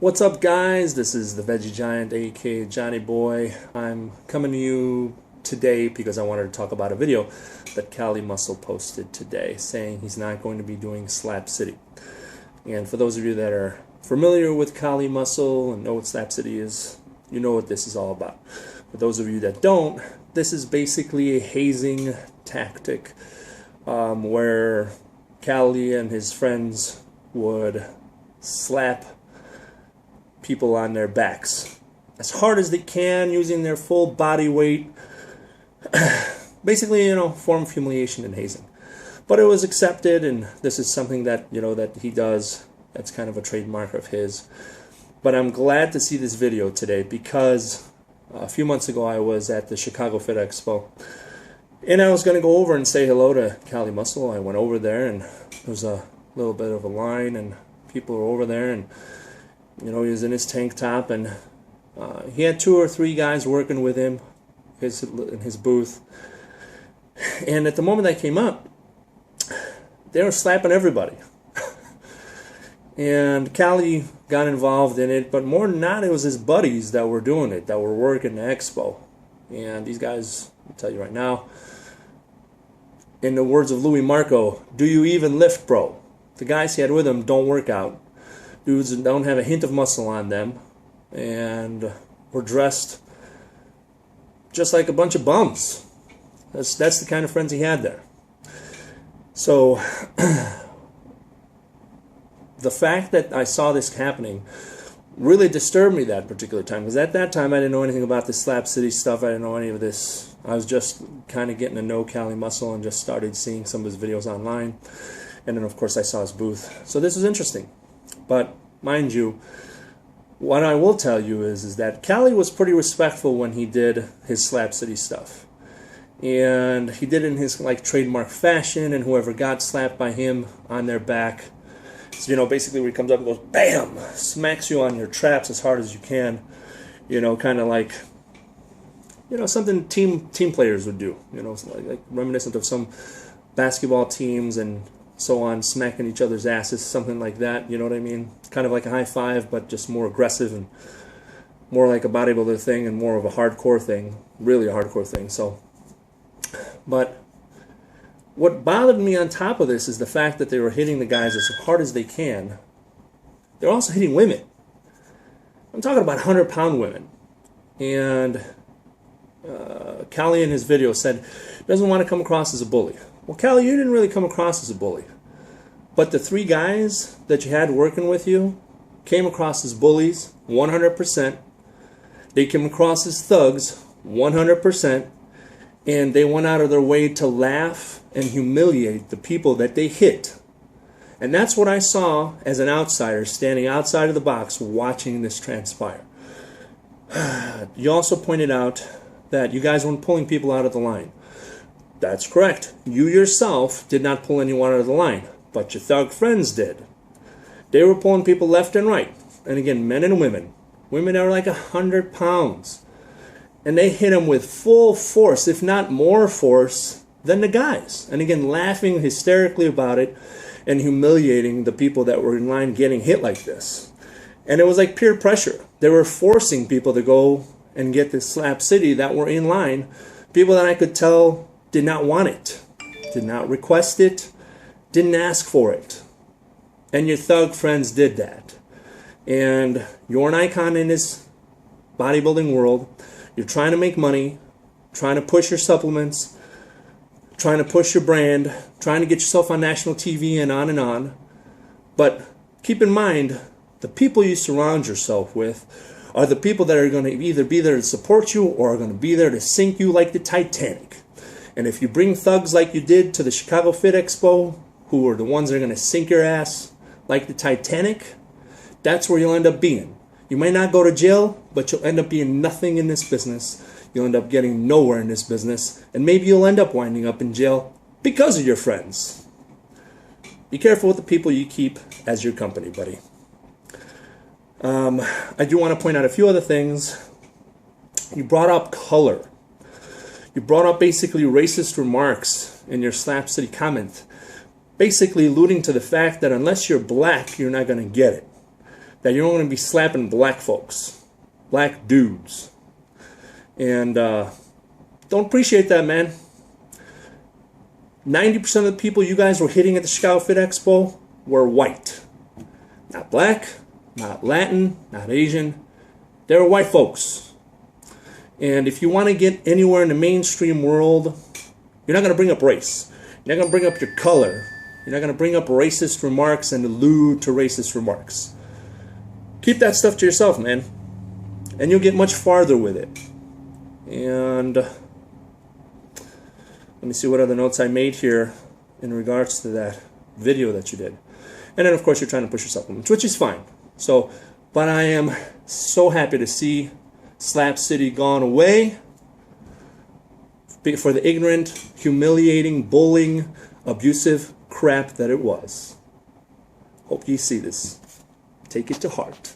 What's up, guys? This is the Veggie Giant, aka Johnny Boy. I'm coming to you today because I wanted to talk about a video that Cali Muscle posted today saying he's not going to be doing Slap City. And for those of you that are familiar with Cali Muscle and know what Slap City is, you know what this is all about. For those of you that don't, this is basically a hazing tactic where Cali and his friends would slap people on their backs as hard as they can using their full body weight. Basically, form of humiliation and hazing. But it was accepted, and this is something that, that he does. That's kind of a trademark of his. But I'm glad to see this video today because a few months ago I was at the Chicago Fit Expo. And I was going to go over and say hello to Cali Muscle. I went over there, and there was a little bit of a line, and people were over there, and he was in his tank top, and he had 2 or 3 guys working with him in his booth. And at the moment I came up, they were slapping everybody. And Cali got involved in it, but more than that, it was his buddies that were doing it, that were working the expo. And these guys, I'll tell you right now, in the words of Louis Marco, do you even lift, bro? The guys he had with him don't work out. Dudes don't have a hint of muscle on them, and were dressed just like a bunch of bums. That's the kind of friends he had there. So the fact that I saw this happening really disturbed me that particular time, because at that time I didn't know anything about this Slap City stuff. I didn't know any of this. I was just kind of getting to know Cali Muscle and just started seeing some of his videos online. And then of course I saw his booth. So this was interesting. But mind you, what I will tell you is that Cali was pretty respectful when he did his Slap City stuff. And he did it in his trademark fashion, and whoever got slapped by him on their back, so, basically where he comes up and goes, bam, smacks you on your traps as hard as you can, kind of like, something team players would do, like reminiscent of some basketball teams and so on, smacking each other's asses, something like that, you know what I mean? Kind of like a high five, but just more aggressive and more like a bodybuilder thing and more of a hardcore thing, really a hardcore thing. So, but what bothered me on top of this is the fact that they were hitting the guys as hard as they can. They're also hitting women. I'm talking about 100-pound women. And Cali in his video said he doesn't want to come across as a bully. Well, Cali, you didn't really come across as a bully. But the 3 guys that you had working with you came across as bullies, 100%. They came across as thugs, 100%. And they went out of their way to laugh and humiliate the people that they hit. And that's what I saw as an outsider standing outside of the box watching this transpire. You also pointed out that you guys weren't pulling people out of the line. That's correct. You yourself did not pull anyone out of the line, but your thug friends did. They were pulling people left and right. And again, men and women. Women are like 100 pounds. And they hit them with full force, if not more force, than the guys. And again, laughing hysterically about it and humiliating the people that were in line getting hit like this. And it was like peer pressure. They were forcing people to go and get this Slap City that were in line. People that I could tell did not want it, did not request it, didn't ask for it. And your thug friends did that. And you're an icon in this bodybuilding world. You're trying to make money, trying to push your supplements, trying to push your brand, trying to get yourself on national TV and on and on. But keep in mind, the people you surround yourself with are the people that are going to either be there to support you or are going to be there to sink you like the Titanic. And if you bring thugs like you did to the Chicago Fit Expo, who are the ones that are going to sink your ass like the Titanic, that's where you'll end up being. You might not go to jail, but you'll end up being nothing in this business. You'll end up getting nowhere in this business. And maybe you'll end up winding up in jail because of your friends. Be careful with the people you keep as your company, buddy. I do want to point out a few other things. You brought up color. You brought up basically racist remarks in your Slap City comment. basically alluding to the fact that unless you're black, you're not going to get it. that you're going to be slapping black folks, black dudes. And don't appreciate that, man. 90% of the people you guys were hitting at the Chicago Fit Expo were white. Not black, not Latin, not Asian. They were white folks. And if you want to get anywhere in the mainstream world, you're not going to bring up race. You're not going to bring up your color. You're not going to bring up racist remarks and allude to racist remarks. Keep that stuff to yourself, man. And you'll get much farther with it. And let me see what other notes I made here in regards to that video that you did. And then, of course, you're trying to push yourself, which is fine. So, but I am so happy to see Slap City gone away for the ignorant, humiliating, bullying, abusive crap that it was. Hope you see this. Take it to heart.